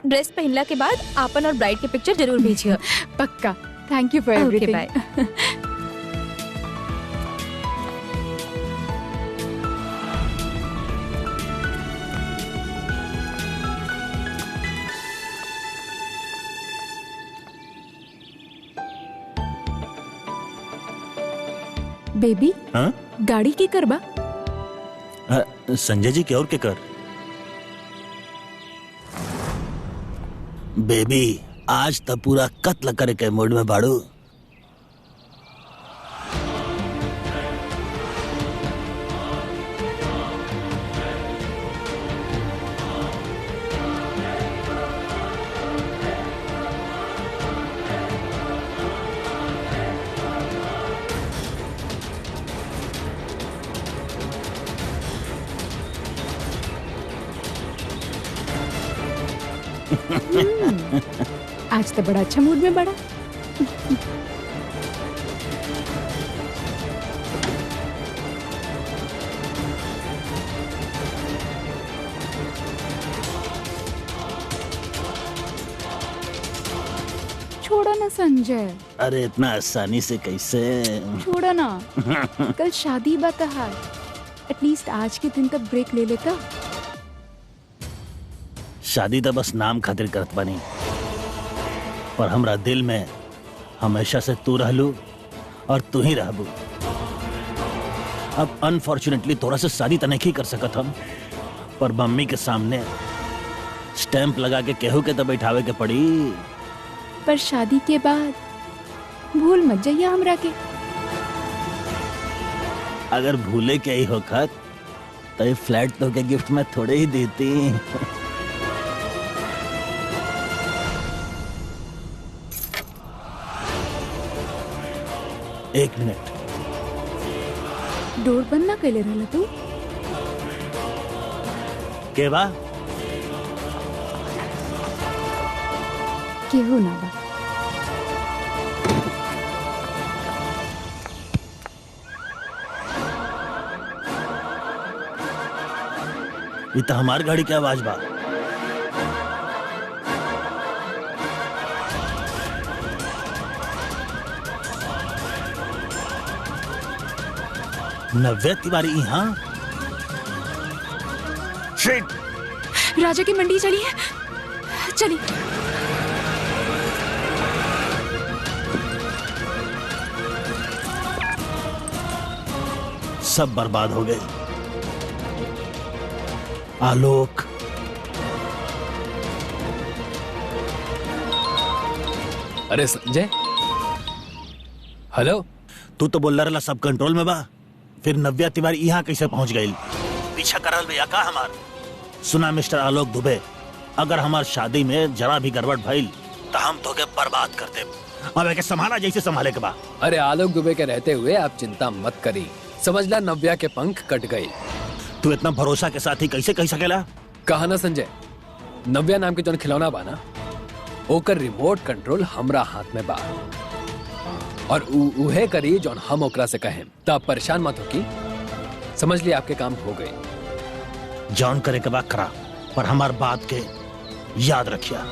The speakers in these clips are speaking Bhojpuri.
ड्रेस पहनला के बाद आपन और ब्राइड के पिक्चर जरूर भेजिए। पक्का। Thank you for okay everything. Bye. Baby हाँ? गाड़ी की करबा? संजय जी के और के कर बेबी आज तो पूरा कत्ल करे के मूड में बाड़ू। आज तो बड़ा अच्छा मूड में बड़ा। छोड़ो ना संजय, अरे इतना आसानी से कैसे? छोड़ो ना। कल शादी बता है, एटलीस्ट आज के दिन तक ब्रेक ले लेता। शादी तो बस नाम खातिर करत बानी, पर हमरा दिल में हमेशा से तू रहलू और तू ही रहबू। अब अनफॉर्चुनेटली थोड़ा से शादी तो नहीं कर सकत हम, पर मम्मी के सामने स्टैंप लगा के केहू के तो बैठावे के पड़ी। पर शादी के बाद भूल मत जाइए हमरा के। अगर भूले के ही होखत तो ये फ्लैट तो के गिफ्ट में थोड़े ही देती। एक मिनट, डोर बंद ना कैले रहला तू? के बा? केहू ना बा। ये तो हमार गाड़ी की आवाज बा। नव्या तिवारी यहाँ? शिट! राजा की मंडी चलिए, चलिए। सब बर्बाद हो गए। आलोक, अरे संजय, हेलो। तू तो बोल रहा सब कंट्रोल में बा, फिर नव्या तिवारी यहाँ कैसे पहुंच गई? पीछा करल भैया का हमार? सुना मिस्टर आलोक दुबे, अगर हमार शादी में जरा भी गड़बड़ भइल तो हम तो के बर्बाद कर दे। अब एके संभाला जैसे संभाले के बा। अरे आलोक दुबे के रहते हुए आप चिंता मत करी, समझ ला नव्या के पंख कट गए। तू इतना भरोसा के साथ ही कैसे कह सकेला? कहा ना संजय, नव्या नाम के जौन खिलौना बा ना, ओकर रिमोट कंट्रोल हमरा हाथ में बा, और उहे करी जौन हम ओकरा से कहें। तो आप परेशान मत हो की, समझ लिया आपके काम हो गए। जॉन करे के बाद करा, पर हमार बात के याद रखिया।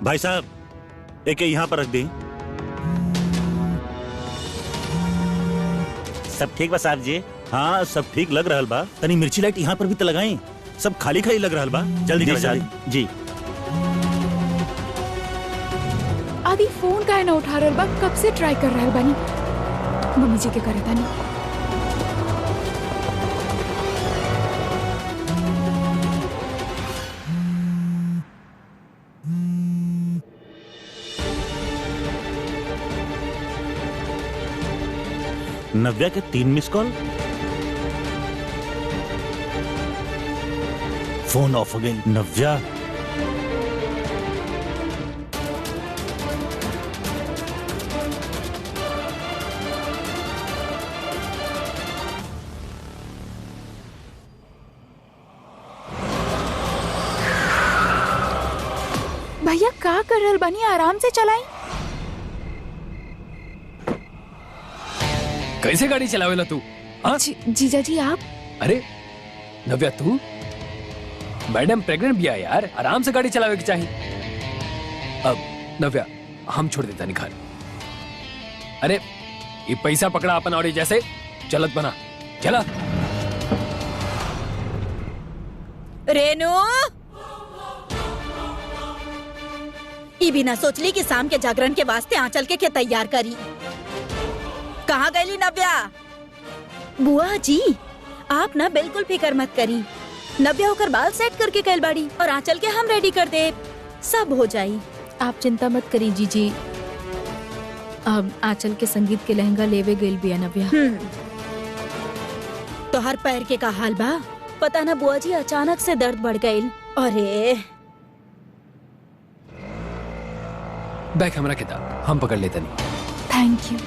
भाई साहब, एक यहाँ पर रख दी। सब ठीक बा साहब जी? हाँ सब ठीक लग रहा बा। तनी मिर्ची लाइट यहाँ पर भी तो लगाई, सब खाली खाली लग रहा बा। जल्दी करो जल्दी। जी आदि फोन काहे ना उठा रहल बा? कब से ट्राई कर रहल बानी। मम्मी जी के करे तानी। नव्या के 3 मिस कॉल, फोन ऑफ हो गई। नव्या भैया का कर रहल बानी? आराम से चलाई। कैसे गाड़ी चलावेला तू? हाँ? जीजा जी आप? अरे नव्या, तू मैडम प्रेग्नेंट भी है यार, आराम से गाड़ी चलावे की चाहिए। अब नव्या हम छोड़ देता निखार। अरे ये पैसा पकड़ा अपन और जैसे चलत बना, चला। रेनू, ई बिना सोचली कि शाम के जागरण के वास्ते आंचल के तैयार करी। कहाँ गईली नव्या? बुआ जी आप ना बिल्कुल फिकर मत करी, नव्या होकर बाल सेट करके कैल बाड़ी और आंचल के हम रेडी कर दे, सब हो जाई। आप चिंता मत करी जीजी। अब आंचल के संगीत के लहंगा लेवे गइल बिया नव्या। तो हर पैर के का हाल बा? पता ना बुआ जी अचानक से दर्द बढ़ गइल। अरे बैग हमरा किताब हम पकड़ लेते नहीं। Thank you.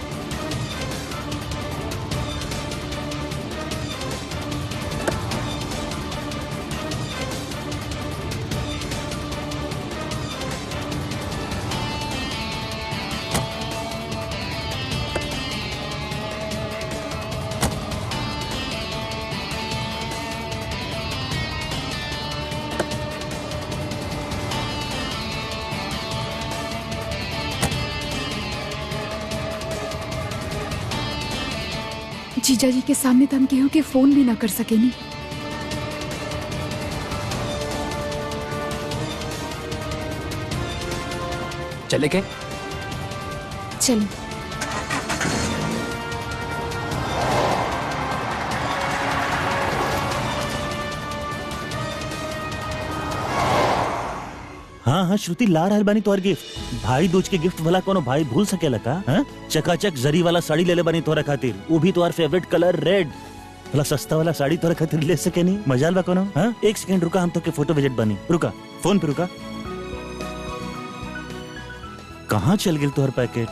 जीजा जी के सामने तो हम केहू के फोन भी ना कर सकेनी। चले के? चलो। हाँ हाँ श्रुति, ला रहल बानी तोहर गिफ्ट। भाई दूज के गिफ्ट भला कोनो भाई भूल सकेला का? हाँ? चकाचक जरी वाला साड़ी ले ले बानी तोहरा खातिर, वो भी तोहर फेवरेट कलर रेड। भला सस्ता वाला साड़ी तोहरा खातिर ले सके नहीं? मजाल बा कोनो? हाँ? एक सेकंड रुका, हम तो के फोटो विजिट बनी। रुका, फोन पे रुका। कहाँ चल गिल तोहर पैकेट?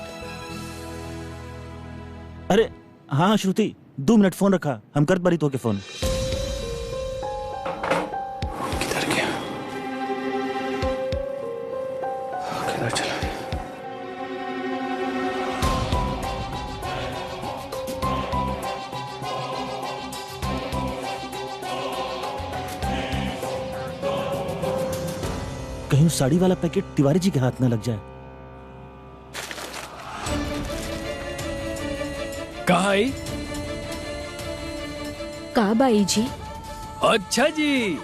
अरे हाँ श्रुति, 2 मिनट फोन रखा, हम करत बारी तो के फोन। किधर गया? किधर चला? कहीं साड़ी वाला पैकेट तिवारी जी के हाथ न लग जाए। कहाँ आई? का बाई जी? अच्छा जी,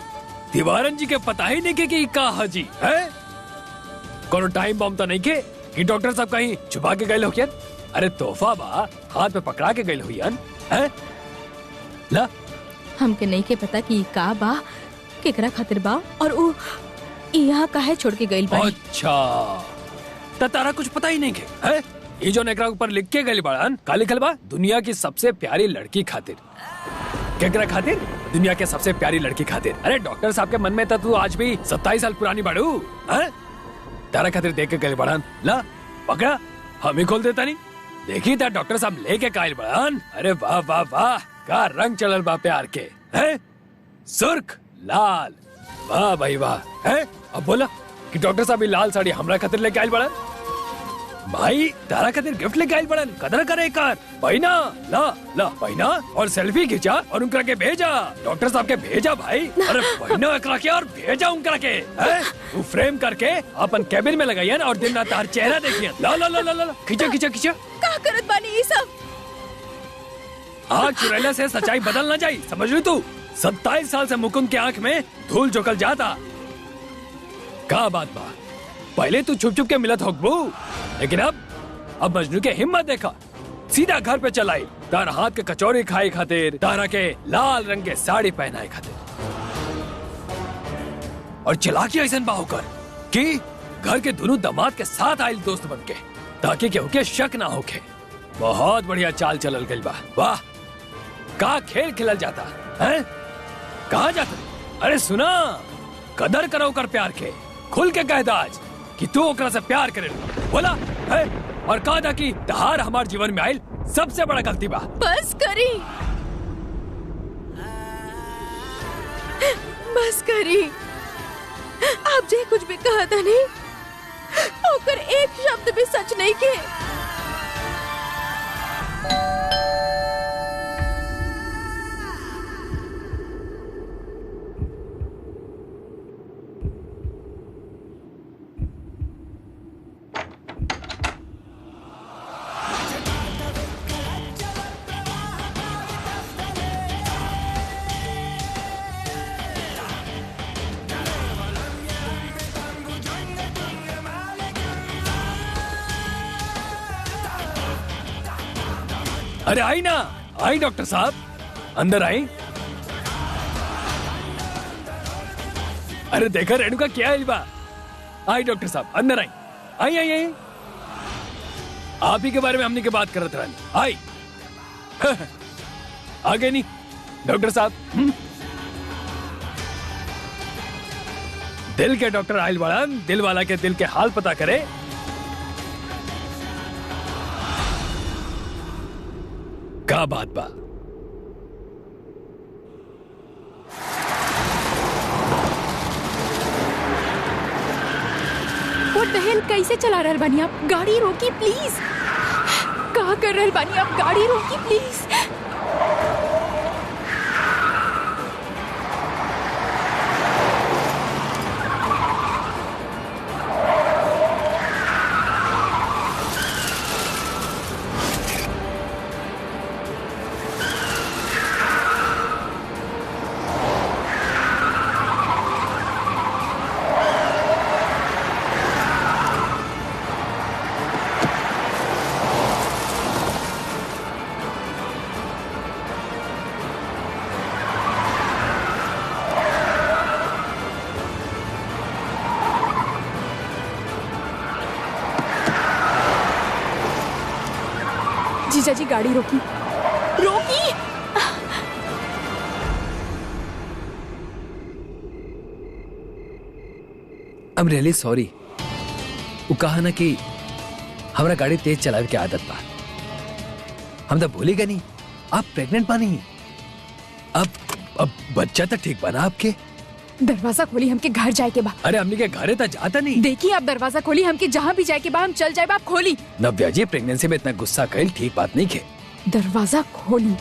तिवारन जी के पता ही नहीं के कि कहा जी है? कोनो टाइम बम तो नहीं के कि डॉक्टर साहब कहीं छुपा के गए होकियन? अरे तोहफा बा, हाथ में पकड़ा के गए होयन है? ला हमके नहीं के पता कि का बा, केकरा खातिर बा, और उ यहाँ काहे छोड़ के गइल बानी। अच्छा, त तारा कुछ पता ही नहीं के है? ये जो नेकरा ऊपर लिख के गइल बाड़न, का लिखल बा? दुनिया की सबसे प्यारी लड़की खातिर। केकरा खातिर? दुनिया के सबसे प्यारी लड़की खातिर। अरे डॉक्टर साहब के मन में तो तू आज भी 27 साल पुरानी बाड़ू है? तारा खातिर देख के गइल बाड़न। ला पकड़ा, हम ही खोल देता नहीं। देखी था डॉक्टर साहब लेके कायल बाड़न। अरे वाह वाह वाह, का रंग चलल बा प्यार के है? सुर्ख लाल, वाह भाई वाह है। अब बोला कि डॉक्टर साहब लाल साड़ी हमरा खातिर लेके आयल बड़न। भाई तारा खातिर गिफ्ट लेके आयल बड़न, कदर करे कर। पहिना ला ला पहिना और सेल्फी खींचा और उनकरा के भेजा। डॉक्टर साहब के भेजा भाई। अरे पहिना एकरा के और भेजा उनकरा के है? तू फ्रेम करके अपन कैबिन में लगाइयन और दिन रात तार चेहरा देखियन। ला ला ला ला ला खींचा खींचा खींचा। का करत बानी ये सब? आँख चुराने से सच्चाई बदल न जाई, समझ ली तू? 27 साल से मुकुंद के आंख में धूल झोंकल जाता। का बात बा, पहले तू छुप छुप के मिलत होगबू, लेकिन अब मजनू के हिम्मत देखा। सीधा घर पे चलाई, तार हाथ के कचौरी खाए खातिर, तारा के लाल रंग के साड़ी पहनाए खातिर। और चलाकी ऐसन बा होकर कि घर के दोनों दामाद के साथ आयल दोस्त बन के, ताकि केहू के शक ना होके। बहुत बढ़िया चाल चलल गइल बा। वाह, का खेल खेलल जाता है? कहाँ जाता? अरे सुना, कदर करो कर प्यार के, खुल के कह दाज कि तू ओकरा से प्यार करे बोला है। और कहा था कि तहार हमार जीवन में आयल सबसे बड़ा गलती बा। बस करी, बस करी। आप जे कुछ भी कहा था नहीं, ओकर एक शब्द भी सच नहीं के। अरे आई ना, आई डॉक्टर साहब, अंदर आई। अरे देखा रेणुका क्या है बा। आई डॉक्टर साहब, अंदर आई। आई आई आई आप ही के बारे में हमने की बात कर रहे थे। आई आगे नहीं डॉक्टर साहब। दिल के डॉक्टर आइल वाला दिल वाला के दिल के हाल पता करे। क्या बात बा? What the hell, कैसे चला रहल बानी आप? गाड़ी रोकी प्लीज। कहाँ कर रहल बानी आप? गाड़ी रोकी प्लीज। जीजा जी गाड़ी रोकी, रोकी। I'm really sorry। वो कहा ना कि हमारा गाड़ी तेज चलावे की आदत बा। हम तो भूली गए नहीं आप प्रेग्नेंट बानी। अब बच्चा तो ठीक बना आपके। दरवाजा खोली, हमके घर जाए के बा। अरे हमने के घरे तो जाता नहीं। देखिए आप दरवाजा खोली, हमके जहाँ भी जाए के बा हम चल जाए। आप खोली नव्या जी, प्रेगनेंसी में इतना गुस्सा कैल ठीक बात नहीं खे। दरवाजा खोली।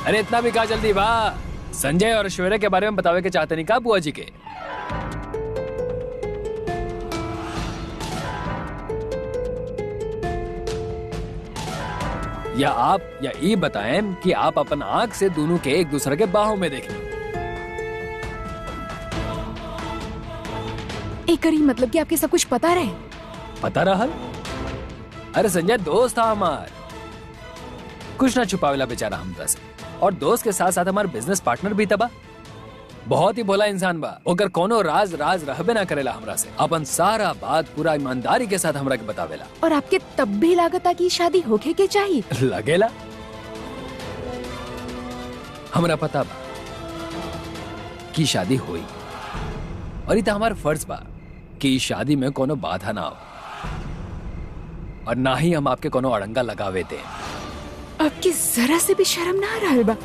अरे इतना भी कहा जल्दी बा। संजय और ऐश्वर्या के बारे में बतावे के चाहते नहीं कहा बुआ जी के? या आप या ये बताएं कि आप अपन आंख से दोनों के एक दूसरे के बाहों में देखें। एक करी मतलब कि आपके सब कुछ पता रहे? पता रहल। अरे संजय दोस्त था हमार, कुछ ना छुपावेला बेचारा हमरा से। और दोस्त के साथ साथ हमारा बिजनेस पार्टनर भी तबा। बहुत ही भोला इंसान बा। अगर कोनो राज रहबे ना करेला हमरा से, अपन सारा बात पूरा ईमानदारी के साथ हमरा के बतावेला। और आपके तब भी लागता कि शादी होके के चाहिए लगेला। हमरा पता बा कि शादी हुई, और ये तो हमारा फर्ज बा कि शादी में कोनो बाधा ना हो, और ना ही हम आपके कोनो अड़ंगा लगावे दे। आपकी जरा से भी शर्म ना आ रहा बा?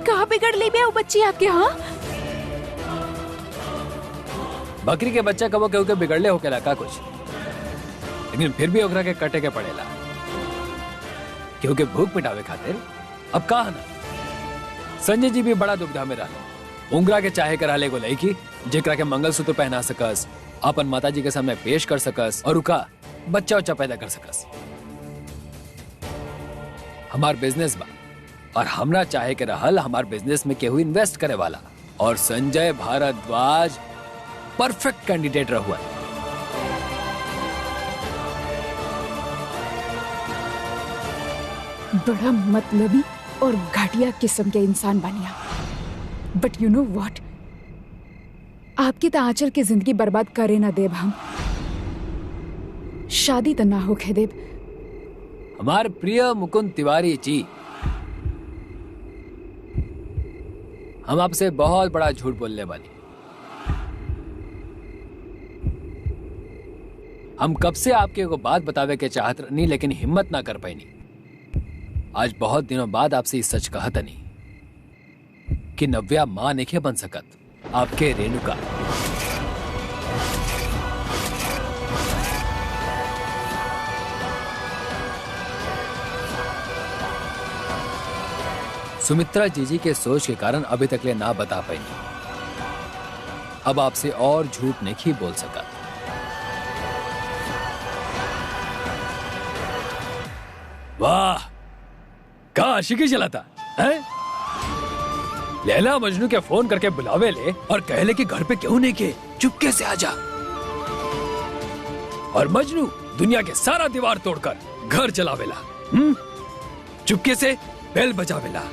कहाँ बिगड़ ले वो बच्ची आपके? हाँ, बकरी के बच्चा कबो केहू के बिगड़ले होकेला का कुछ, लेकिन फिर भी ओकरा के कटे के पड़ेला केहू के भूख मिटावे खातिर। अब कहा ना, संजय जी भी बड़ा दुविधा में रहा। उंगरा के चाहे करा ले गो लड़की जेकरा के मंगलसूत्र पहना सकस, अपन माताजी के सामने पेश कर सकस, और उका बच्चा उच्चा पैदा कर सकस। हमार बिजनेस बा, और हमरा चाहे के रहल हमार बिजनेस में केहू इन्वेस्ट करे वाला, और संजय भारद्वाज परफेक्ट कैंडिडेट रहुआ। बड़ा मतलबी और घटिया किस्म के इंसान बनिया। बट यू नो व्हाट, आपकी तो आंचल की जिंदगी बर्बाद करे ना देव। हम शादी तो ना होके देव। हमारे प्रिय मुकुंद तिवारी जी, हम आपसे बहुत बड़ा झूठ बोलने वाली। हम कब से आपके को बात बतावे के चाहत नहीं, लेकिन हिम्मत ना कर पाई। आज बहुत दिनों बाद आपसे इस सच कहा तनी कि नव्या मां नहीं बन सकत आपके रेणुका। सुमित्रा जीजी के सोच के कारण अभी तक ले ना बता पाई। अब आपसे और झूठ नहीं बोल सका। वाह, का आशिकी चलाता है। लैला मजनू के फोन करके बुलावे ले और कहले कि घर पे क्यों नहीं के, चुपके से आजा। और मजनू दुनिया के सारा दीवार तोड़कर घर चलावेला, चुपके से बेल बजावेला।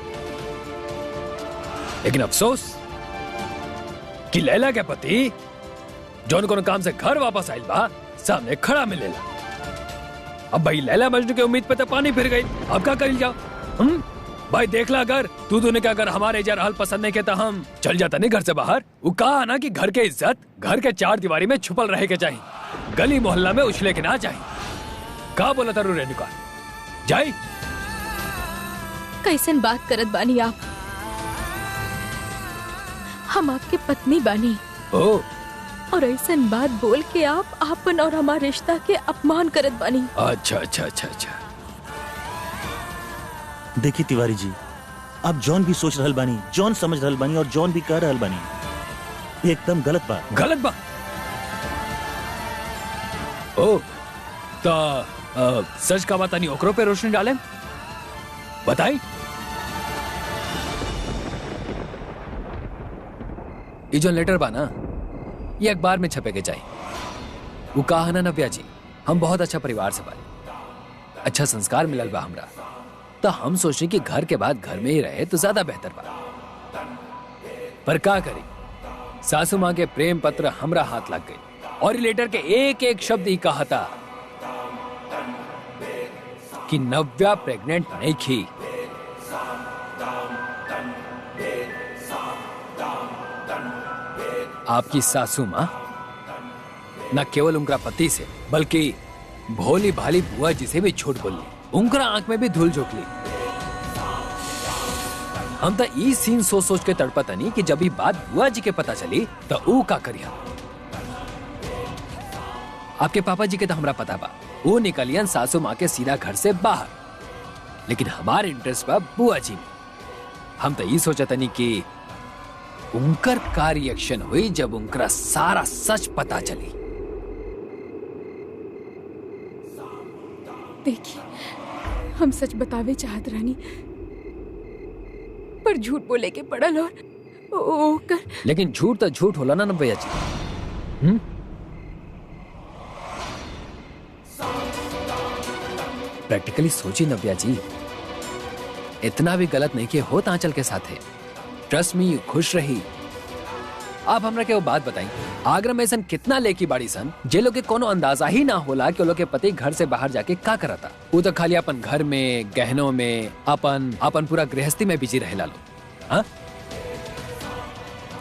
लेकिन अफसोस कि लैला के पति जौन कोनो काम से घर वापस आइल बा, सामने खड़ा मिलेला। अब भाई लैला मजनू के उम्मीद पे तो पानी फिर गई। अब क्या करी जाओ? भाई देखला, अगर तू दोनों के अगर हमारे जरा हल पसंद नहीं के तो हम चल जाता नहीं घर से बाहर। वो कहा ना कि घर के इज्जत घर के चार दीवारी में छुपल रहे के चाहिए, गली मोहल्ला में उछले के ना चाहिए। कहा बोला तारू रेणुका जाई? कैसन बात करत बानी आप? हम आपके पत्नी बानी। ओ, और ऐसन बात बोल के आप आपन और हमारे रिश्ता के अपमान करत बानी। अच्छा अच्छा अच्छा अच्छा। देखी तिवारी जी, आप जॉन भी सोच रहल बानी, जॉन समझ रहल बानी और जॉन भी कह रहल बानी, ये एकदम गलत बात। गलत बात? ओ, तो सच का बात नहीं ओकरो पे रोशनी डाले, बताई। ये जो लेटर बा ना, ये अखबार में छपे के चाहिए। वो कहा ना नव्या जी, हम बहुत अच्छा परिवार से बानी, अच्छा संस्कार मिलल बा हमरा, तो हम सोचे कि घर के बाद घर में ही रहे तो ज्यादा बेहतर बा। पर क्या करी, सासू माँ के प्रेम पत्र हमरा हाथ लग गई और लेटर के एक एक शब्द ही कहा था कि नव्या प्रेग्नेंट नहीं थी। आपकी सासू माँ न केवल उनका पति से बल्कि भोली भाली बुआ जी से भी झूठ बोली, उनका आंख में भी धूल झोंक ली। हम तो ई सीन सोच सोच के तड़पता नहीं कि जब ये बात बुआ जी के पता चली तो ऊ का करिया। आपके पापा जी के तो हमरा पता बा, वो निकलियन सासू माँ के सीधा घर से बाहर, लेकिन हमारे इंटरेस्ट बा बुआ जी में। हम तो ये सोचता नहीं कि उनकर का रिएक्शन हुई जब उनका सारा सच पता चली। देखिए, हम सच बतावे चाहत रहनी, पर झूठ बोले के पड़ल और ओकर। लेकिन झूठ तो झूठ होला ना भैया जी। प्रैक्टिकली सोची नव्या जी, इतना भी गलत नहीं किया होता आंचल के साथ है। ट्रस्ट मी, खुश रही। आप हमरा के वो बात बताई, आगरा में सन कितना लेकी बाड़ी सन जे लोग के कोनो अंदाजा ही ना होला कि लोग के पति घर से बाहर जाके का करता। वो तो खाली अपन घर में, गहनों में, अपन पूरा गृहस्थी में बिजी रहेला लोग। हाँ,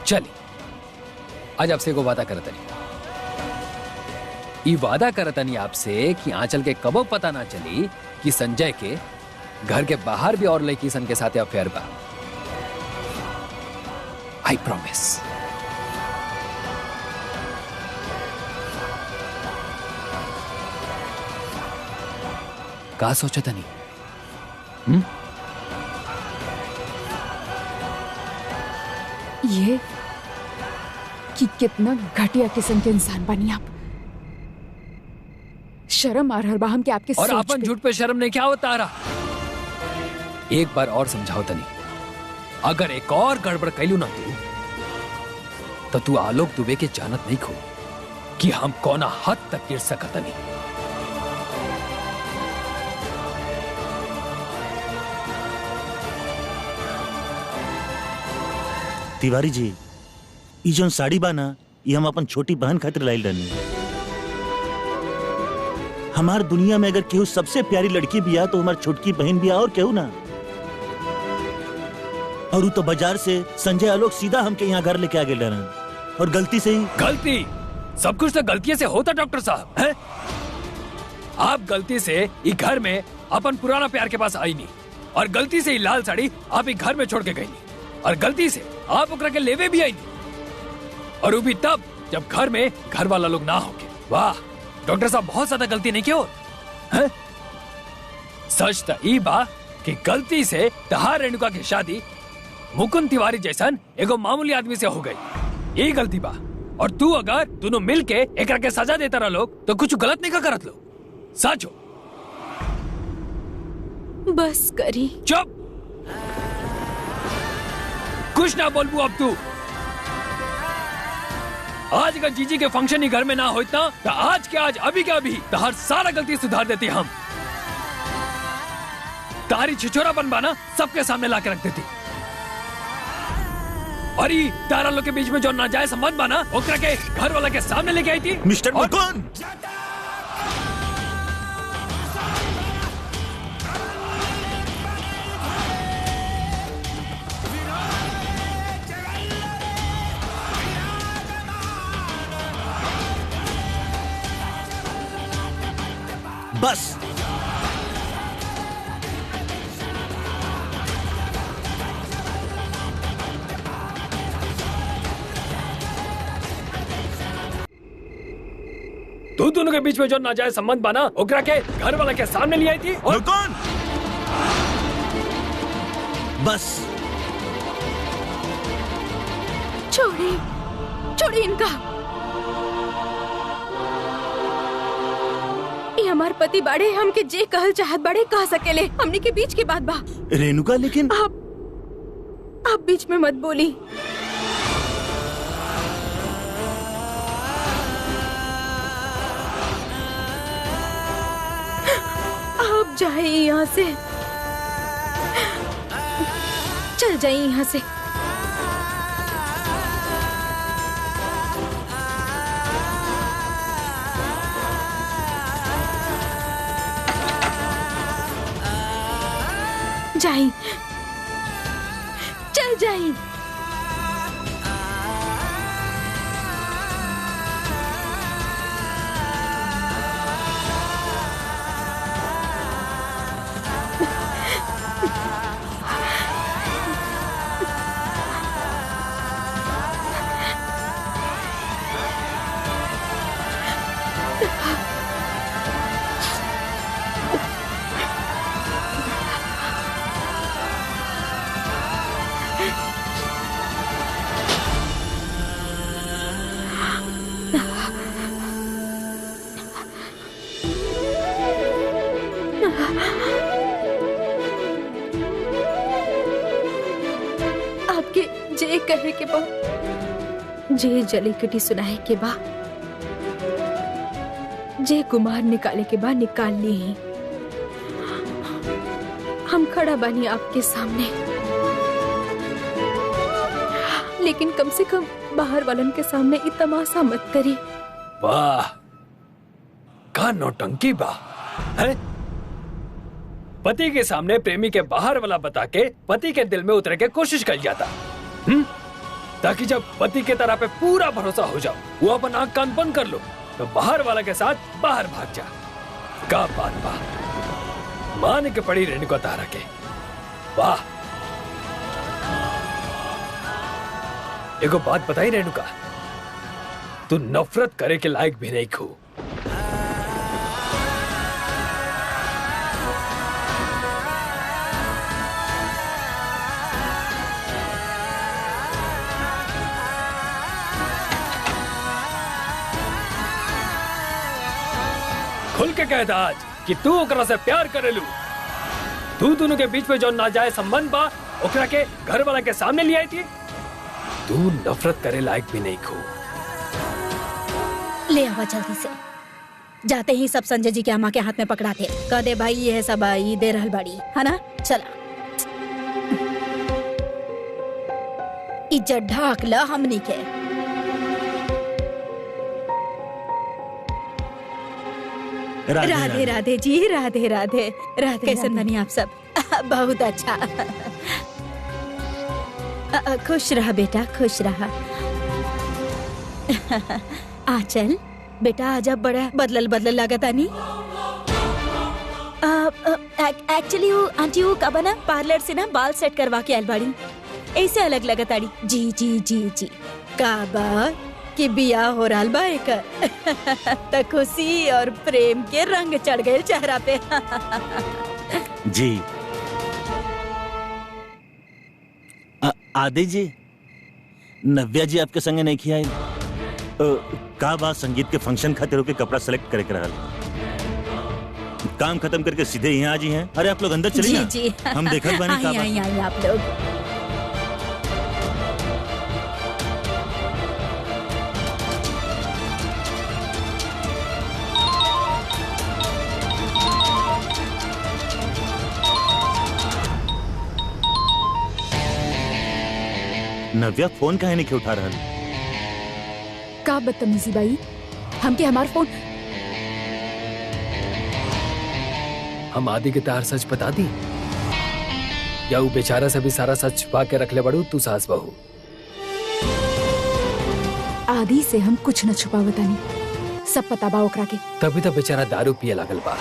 चलिए आज आपसे एगो वादा करतनी। ई वादा करतनी आपसे कि आंचल के कबो पता ना चली कि संजय के घर के बाहर भी और लड़की सन के साथ अफेयर बा। I promise. का सोचा था नहीं? ये कि कितना घटिया किस्म के इंसान बनी आप। शर्म आ रहा बा हम के आपके और सोच अपन पे। झूठ पे शर्म नहीं क्या होता रहा? एक बार और समझाओ तनी, अगर एक और गड़बड़ कैलू ना तो तू आलोक दुबे के जानत नहीं खो कि हम कौन हद तक गिर सकत नहीं। तिवारी जी, ये जो साड़ी बा ना, ये हम अपन छोटी बहन खातिर लाइल रहनी। हमार दुनिया में अगर केहू सबसे प्यारी लड़की भी आ तो हमार छोटकी बहन भी आ, और केहू ना। और वो तो बाजार से संजय आलोक सीधा हमके यहाँ घर लेके आ गए रहन, और गलती से ही। गलती? सब कुछ तो गलती से होता डॉक्टर साहब है। आप गलती से इस घर में अपन पुराना प्यार के पास आई नहीं, और गलती से ही लाल साड़ी आप ही घर में छोड़ के गई और गलती से आप ओकरा के लेवे भी आई और वो भी तब जब घर में घर वाला लोग ना होके। वाह डॉक्टर साहब बहुत ज्यादा गलती नहीं क्यों? सच तो ई बा कि गलती से तहार रेणुका की शादी मुकुंद तिवारी जैसन एगो मामूली आदमी से हो गई। यही गलती बा और तू अगर दोनों मिल के एक के सजा देता रहा लोग तो कुछ गलत नहीं करत लो। सच हो। बस करी। चुप, कुछ ना बोलबू अब तू। आज अगर जीजी के फंक्शन ही घर में ना हो इतना तो आज के आज अभी के अभी तो हर सारा गलती सुधार देती हम। तारी छिछोरा बनवाना सबके सामने ला के रख देती और ये तारा लोग के बीच में जो नाजायज संबंध बना ओकरा के घर वाला के सामने लेके आई थी। मिस्टर मुकुंद, बस तू दोनों के बीच में जो नाजायज संबंध बना ओकरा के घर वाला के सामने ले आई थी और मुकुंद, बस छोड़ी छोड़ी इनका। ये हमार पति बाड़े, हमके जे कहल चाहत बाड़े कह सकेले। हमनी के बीच की बात बा। रेणुका, लेकिन आप बीच में मत बोली। आप जाइए यहाँ से, चल जाइए यहाँ से। जाइए, चल जाइए। आपके जे कहे के बा, जे जली कटी सुनाए के बा, जे कुमार निकाले के बा निकाल ली ही। हम खड़ा बानी आपके सामने, लेकिन कम से कम बाहर वालन के सामने ई तमाशा मत करी। वाह का नौटंकी बा है? पति के सामने प्रेमी के बाहर वाला बता के पति के दिल में उतरने की कोशिश कर जाता, ताकि जब पति के तरह पे पूरा भरोसा हो जाओ, वो अपन आंख कान बंद कर लो तो बाहर वाला के साथ बाहर भाग जा। का बात बा, मान के पड़ी रेणुका तारा के। वाह, एगो बात बताई रेणुका, तू नफरत करे के लायक भी नहीं खू। खुल के कहता आज कि तू ओकरा से प्यार करेलू। तू दोनों के बीच में जो नाजायज संबंध बा ओकरा के घर वाला के सामने ले आई थी। तू नफरत करे लायक भी नहीं खू। ले आवा जल्दी से। जाते ही सब संजय जी के अम्मा के हाथ में पकड़ाते, कह दे भाई ये सब आई दे रहल बाड़ी, है ना? चला इज्जत ढाक ला हमनी के। राधे राधे जी, राधे राधे। राधे कैसन बनी आप सब? बहुत अच्छा। खुश रहा बेटा, खुश रहा। आचल बेटा, आज अब बड़ा बदलल बदलल लागत आनी। एक्चुअली वो आंटी वो कब ना पार्लर से ना बाल सेट करवा के आयल बाड़ी, ऐसे अलग लगत आड़ी। जी जी जी जी काबा कि बिया हो रहा बा एकर त खुशी और प्रेम के रंग चढ़ गए चेहरा पे। जी आदि जी, नव्या जी आपके संगे नहीं किया का बात संगीत के फंक्शन खातिर होके कपड़ा सेलेक्ट करे रहल, काम खत्म करके सीधे यहाँ जी हैं। अरे आप लोग अंदर चलिए ना, जी हम देखत बानी का बात। आई आप लोग। नव्या फोन काहे नहीं उठा रहल? का बदतमीजी बाई, हमके हमार फोन। हम आदि के तार सच बता दी या वो बेचारा से भी सारा सच छुपा के रख ले बड़ू तू सास बहू? आदि से हम कुछ न छुपावतानी, सब पता बा ओकरा के। तभी तो बेचारा दारू पिए लागल बा,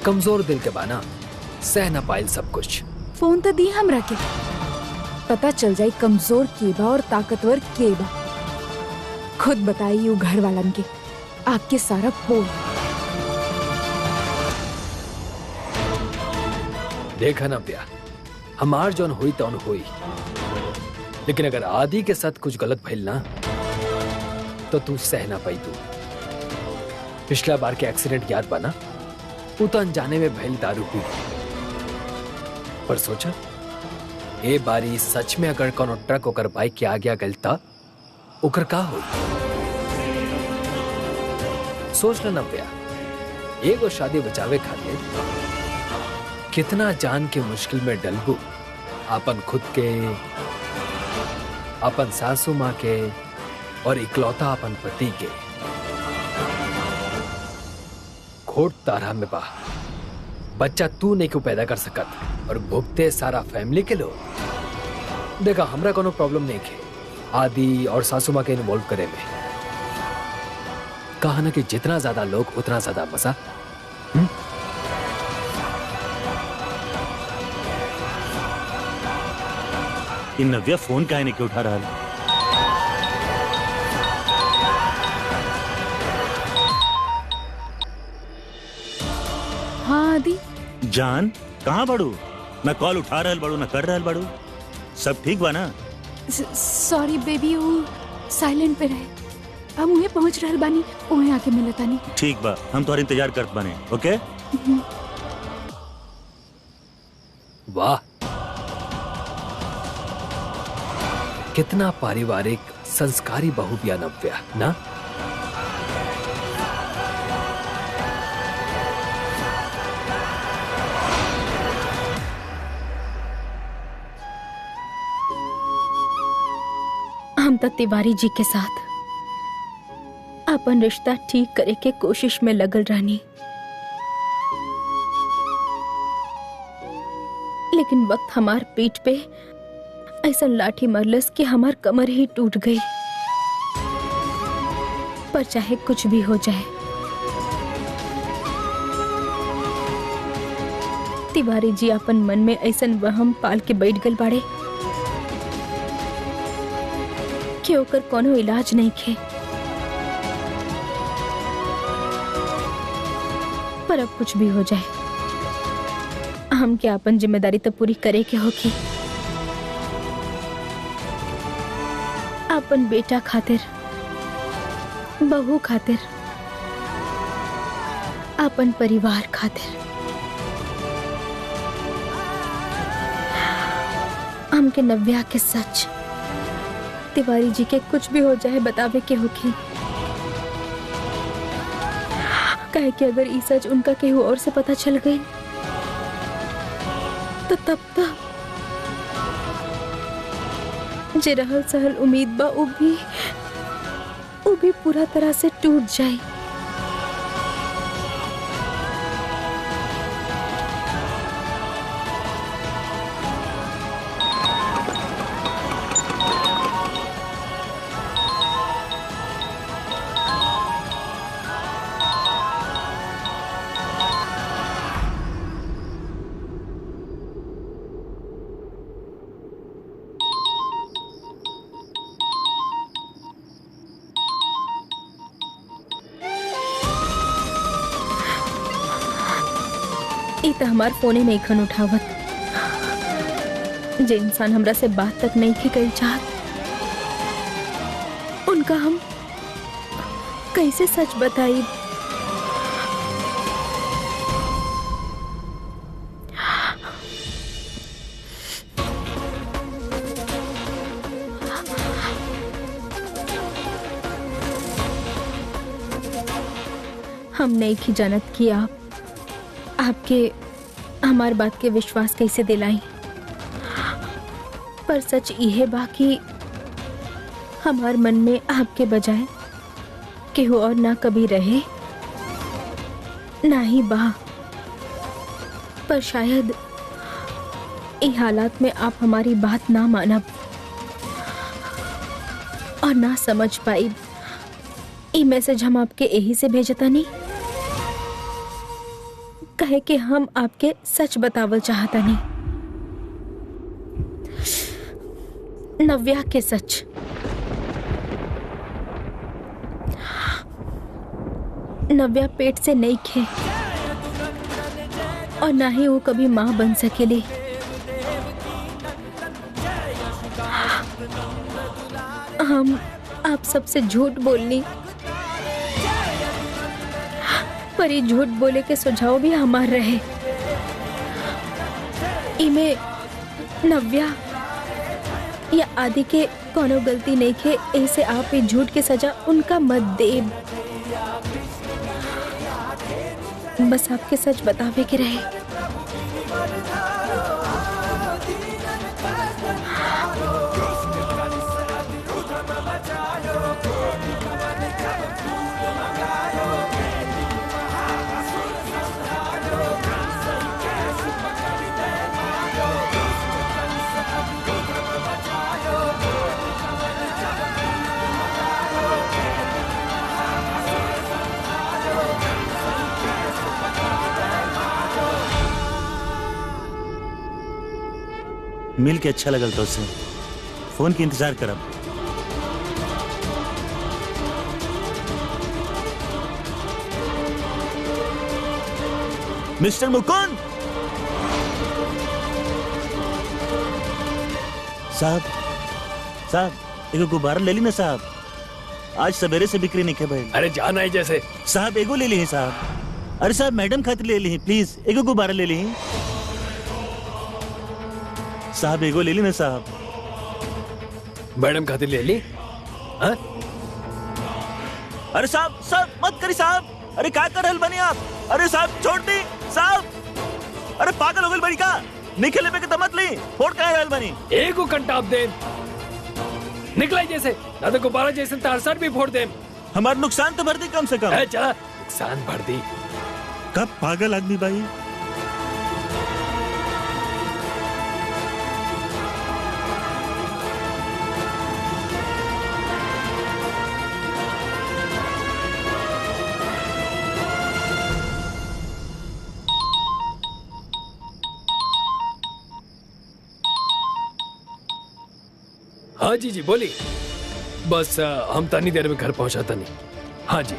कमजोर दिल के बाना, सह न पाइल सब कुछ। फोन तो दी हमरा के, पता चल जाई कमजोर के बा और ताकतवर के बा। खुद बताई वो घर वालन के आपके सारा पोल। देखा ना प्या, हमार जौन हुई तौन हुई, लेकिन अगर आदि के साथ कुछ गलत भइल ना तो तू सह ना पाई। तू पिछला बार के एक्सीडेंट याद बा ना, वो तो अनजाने में भइल दारू पी, पर सोचा ए बारी सच में अगर कोनो ट्रक ओकर बाइक के आगे गलता ओकर का होई? सोच लेना प्या, एगो शादी बचावे खातिर कितना जान के मुश्किल में डलबू, अपन खुद के, अपन सासू माँ के और इकलौता अपन पति के। खोट तारा में बा, बच्चा तू नहीं क्यों पैदा कर सकत और भुगते सारा फैमिली के लोग। देखा हमरा कोनो प्रॉब्लम नहीं है आदि और सासू माँ के इन्वॉल्व करे में। कहा ना कि जितना ज्यादा लोग उतना ज्यादा मजा। इन नव्या फोन काहे नहीं उठा रहा? हाँ आदि जान कहाँ बड़ू? मैं कॉल उठा रहल बड़ू ना कर रहल बड़ू, सब ठीक बा ना? सॉरी बेबी, वो साइलेंट पे रहे। हम उहे पहुंच रहल बानी, उहे आके मिलतानी। ठीक बा, हम तुम्हारा इंतजार करत बाने। ओके वाह, कितना पारिवारिक संस्कारी बहू बिया नव्या ना। हम तो तिवारी जी के साथ अपन रिश्ता ठीक करे के कोशिश में लगल रहनी, लेकिन वक्त हमार पीठ पे ऐसा लाठी मरलस कि हमार कमर ही टूट गई। पर चाहे कुछ भी हो जाए, तिवारी जी अपन मन में ऐसन वहम पाल के बैठ गल बाड़े कि ओकर कोनो इलाज नहीं खे। पर अब कुछ भी हो जाए, हम क्या अपन जिम्मेदारी तो पूरी करे के होगी। अपन बेटा खातिर, बहू खातिर, अपन परिवार खातिर हमके नव्या के सच तिवारी जी के कुछ भी हो जाए बतावे के होगी। काहे कि अगर ई सच उनका केहू और से पता चल गई तो तब तक जे रहल सहल उम्मीद बा उ भी पूरा तरह से टूट जाए। ई त हमार फोने में खन उठावत। जे इंसान हमरा से बात तक नहीं की कल चाहत, उनका हम कैसे सच बताई। हम नहीं की जानत कि आपके हमार बात के विश्वास कैसे दिलाई, पर सच यह बा कि हमार मन में आपके बजाय केहू और ना कभी रहे ना ही बा। पर शायद इन हालात में आप हमारी बात ना मानब और ना समझ पाई। ये मैसेज हम आपके यही से भेजता नहीं, कहे कि हम आपके सच बतावल चाहता नहीं, नव्या के सच। नव्या पेट से नहीं खे और ना ही वो कभी मां बन सकेली। हम आप सबसे झूठ बोलनी, पर ये झूठ बोले के सुझाव भी हमार रहे। इमे नव्या या आदि के कोनो गलती नहीं के, ऐसे आप ये झूठ के सजा उनका मत देब। बस आपके सच बतावे के रहे। मिल के अच्छा लगल तो उससे फोन की इंतजार करब। मिस्टर मुकुंद साहब एगो गुब्बारा ले ली ना साहब, आज सवेरे से बिक्री नहीं के भाई। अरे जाना है जैसे साहब एगो ले ली साहब। अरे साहब मैडम खातिर ले ली प्लीज, एगो गुब्बारा ले ली साहब, एगो ले ली ना साहब। मैडम खातिर ले ली? हाँ? अरे साहब मत करी साहब। अरे क्या कर रहल बनी आप? अरे साहब छोड़ दी साहब। अरे पागल हो गई बड़ी का? निकले पे के मत ली, फोड़ का रहल बनी। एगो कंटाप दे निकला जैसे, ना तो गुब्बारा जैसे तार सर भी फोड़ दे। हमारा नुकसान तो भर दी कम से कम। चला नुकसान भर दी। कब पागल आदमी भाई। हाँ जी बोली। बस हम तनी देर में घर पहुंचा तनी। हाँ जी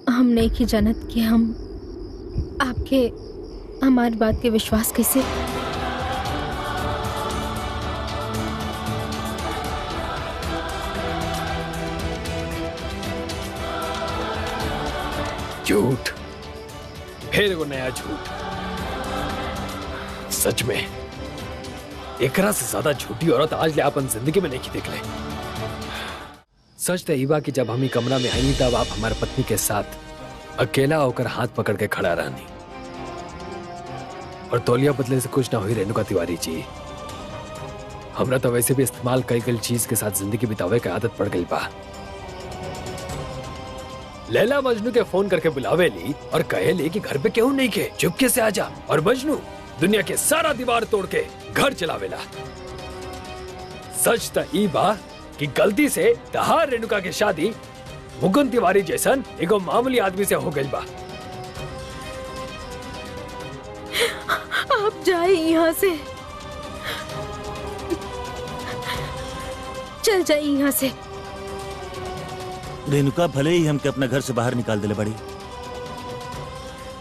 हम नहीं की जानत कि हम आपके हमारी बात के विश्वास कैसे। झूठ, फिर एगो नया झूठ। सच में एकरा से ज्यादा झूठी औरत आज ले अपन जिंदगी में नहीं देख ले। सच तो ई बा कि जब हम ई कमरा में आई तब आप हमारे पत्नी के साथ अकेला होकर हाथ पकड़ के खड़ा रहनी, और तौलिया बदले से कुछ ना हुई। रेणुका तिवारी जी, हमरा तो वैसे भी इस्तेमाल कई गई चीज के साथ जिंदगी बितावे की आदत पड़ गई बा। लैला मजनू के फोन करके बुलावे ली और कहे ली कि घर पे क्यों नहीं के, चुपके से आजा। और मजनू दुनिया के सारा दीवार तोड़ के घर चलावेला। सच तो ई बा कि गलती से तहार रेणुका की शादी मुकुंद तिवारी जैसन एगो मामूली आदमी से हो गई बा। आप जाए यहाँ से, चल जाए यहाँ से। रेणुका भले ही हमके अपना घर से बाहर निकाल दिले बड़ी,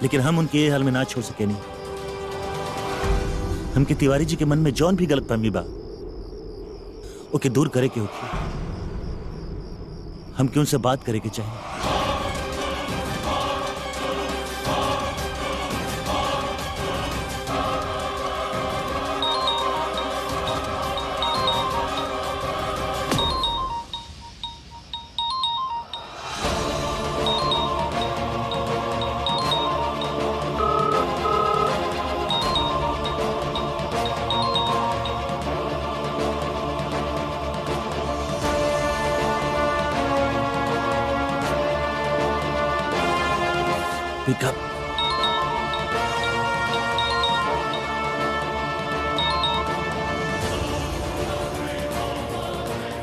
लेकिन हम उनके ये हाल में ना छोड़ सके नहीं। हमके तिवारी जी के मन में जौन भी गलतफहमी बा ओके दूर करे के होगी। हमके उनसे बात करे के चाहिए। पिकअप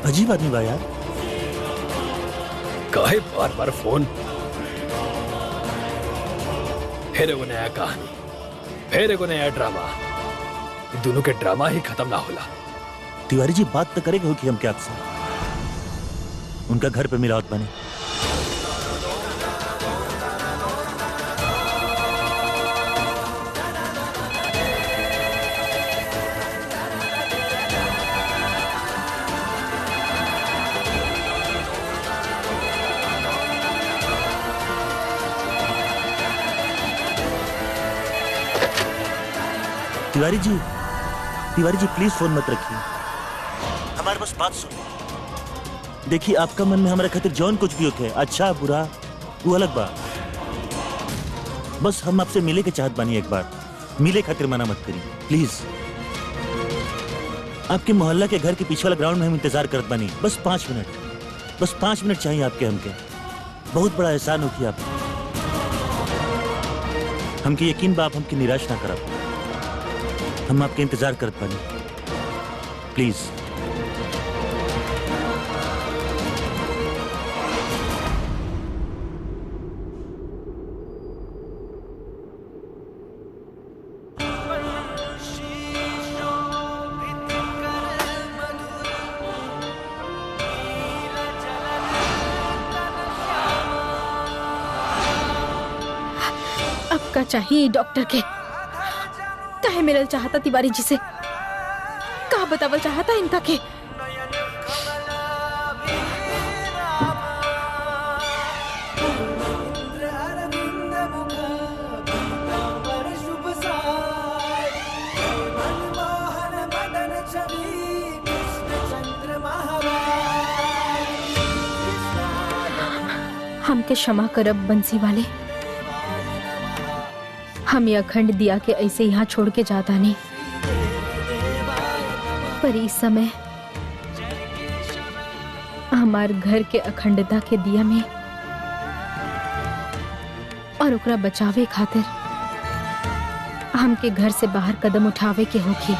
अजीब आदमी बा यार। काहे बार बार फोन, फिर एगो नया कहानी, फिर एगो नया ड्रामा। ये दोनों के ड्रामा ही खत्म ना होला। तिवारी जी बात तो करेगा कि हम क्या आपसे उनका घर पे मिलावट बने। तिवारी जी प्लीज फोन मत रखिए, हमारे बस बात सुनिए। देखिए आपका मन में हमारे खातिर जौन कुछ भी होके, अच्छा बुरा वो अलग बात, बस हम आपसे मिले के चाहत बानी। एक बार मिले खातिर मना मत करिए प्लीज। आपके मोहल्ला के घर के पीछे वाला ग्राउंड में हम इंतजार करत बानी। बस 5 मिनट, बस 5 मिनट चाहिए आपके। हमके बहुत बड़ा एहसान होगी आप। हमके यकीन बा आप हमके निराश ना करब। हम आपके इंतजार करत बानी प्लीज। अब का चाहिए डॉक्टर के? काहे मिलल चाहता तिवारी जी से? का बतावल चाहता इनका के? हमके क्षमा करब बंसी वाले। हम ये अखंड दिया के ऐसे यहाँ छोड़ के जाता नहीं, पर इस समय हमार घर के अखंडता के दिया में और ओकरा बचावे खातिर हमके घर से बाहर कदम उठावे के होगी।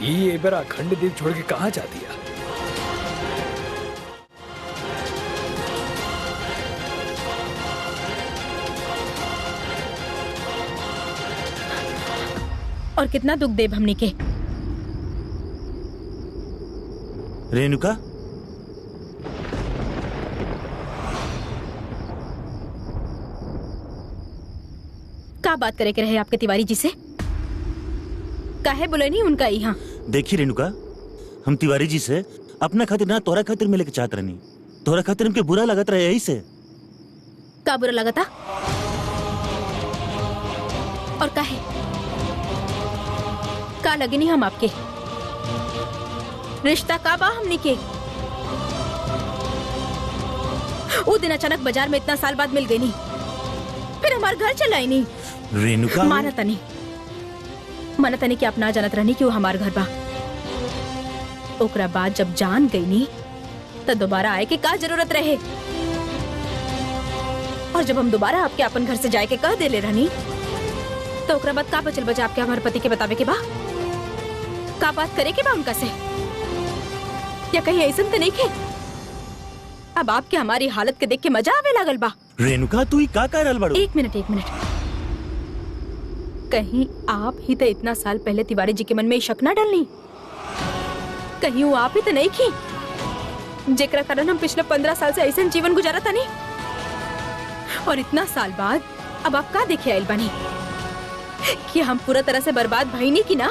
ये बार अखंड द्वीप छोड़ के कहाँ जा दिया? और कितना दुख देव हमने के। रेणुका, का बात करे के रहे आपके तिवारी जी से? काहे बोले नहीं उनका यहाँ? देखिए रेणुका, हम तिवारी जी से अपना खातिर ना तोरा खातिर मिले के चाहत रहनी। तोरा खातिर हमके बुरा लगत रहे यही से। का बुरा लगा था? और काहे का लगे नहीं हम आपके? रिश्ता का बा हमनी के। वो दिन अचानक बाजार में इतना साल बाद मिल गई नी, फिर हमार घर चलाई नी। रेणुका माना तनी कि आप ना जानत रहनी कि वो हमार घर बा। ओकरा बाद जब जान गई नी तो दोबारा आए के का जरूरत रहे। और जब हम दोबारा आपके अपन घर से जाए के कह देले रहनी तो ओकरा बाद का बचल बचा आपके हमारे पति के बतावे के बा? का बात करे के बा उनका से? या कहीं ऐसा तो नहीं के अब आपके हमारी हालत के देख के मजा आवे लागल बा? रेणुका तू ही का कह रहल बाड़ू? एक मिनट कहीं आप ही तो इतना साल पहले तिवारी जी के मन में शक ना डालनी? कहीं वो आप ही तो नहीं की जेकरा कारण हम पिछले 15 साल से ऐसा जीवन गुजारा था नहीं? और इतना साल बाद अब आप का देखे आयल बानी कि हम पूरा तरह से बर्बाद भाई नहीं की ना?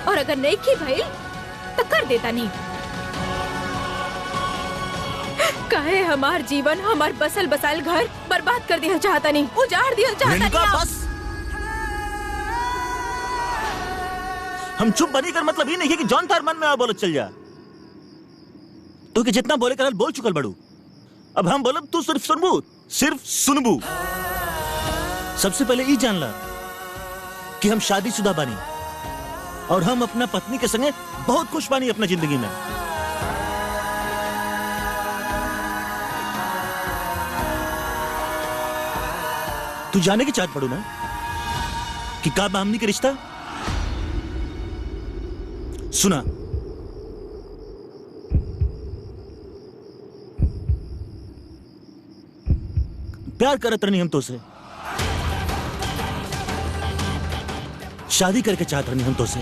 और अगर नहीं की भाई तो कर देता नहीं। काहे हमार जीवन, हमार बसल बसायल घर बर्बाद कर दिया चाहता नहीं, उजाड़ दिया चाहता नहीं आप? बस हम चुप बनी कर मतलब ही नहीं है कि जौन तार मन में आ बोलत चल जा। तू कि जितना बोले करल बोल चुकल बड़ू, अब हम बोलब तू सिर्फ सुनबू। सबसे पहले ये जान ला कि हम शादीशुदा बानी और हम अपना पत्नी के संगे बहुत खुश बानी अपना जिंदगी में। तू जाने की चाहत पड़ू ना कि का बा हमनी के रिश्ता? सुना, प्यार करत रहनी हम तो से, शादी करके चाहत रहनी हम तो से।